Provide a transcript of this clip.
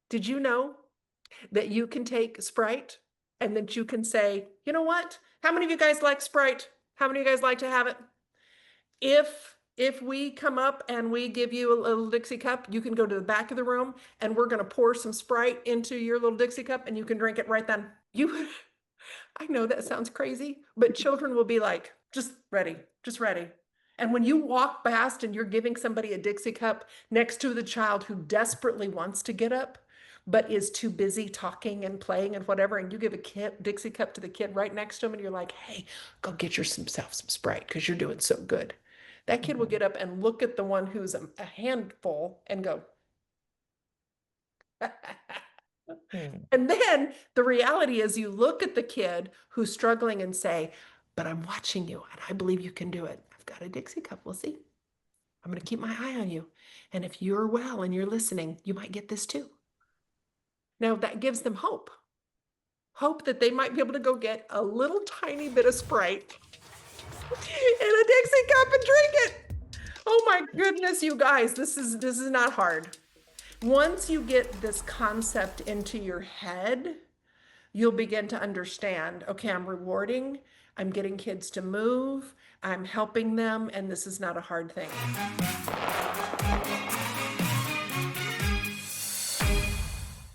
Did you know that you can take Sprite and that you can say, you know what? How many of you guys like Sprite? How many of you guys like to have it? If we come up and we give you a little Dixie cup, you can go to the back of the room and we're going to pour some Sprite into your little Dixie cup and you can drink it right then. You, I know that sounds crazy, but children will be like, just ready, just ready. And when you walk past and you're giving somebody a Dixie cup next to the child who desperately wants to get up, but is too busy talking and playing and whatever, and you give a Dixie cup to the kid right next to him and you're like, hey, go get yourself some Sprite because you're doing so good. That kid will get up and look at the one who's a handful and go, Hmm. and then the reality is you look at the kid who's struggling and say, but I'm watching you and I believe you can do it. I've got a Dixie cup. We'll see. I'm going to keep my eye on you. And if you're well and you're listening, you might get this too. Now that gives them hope. Hope that they might be able to go get a little tiny bit of Sprite in a Dixie cup and drink it. Oh my goodness, you guys, this is not hard. Once you get this concept into your head, you'll begin to understand, okay, I'm rewarding, I'm getting kids to move, I'm helping them, and this is not a hard thing.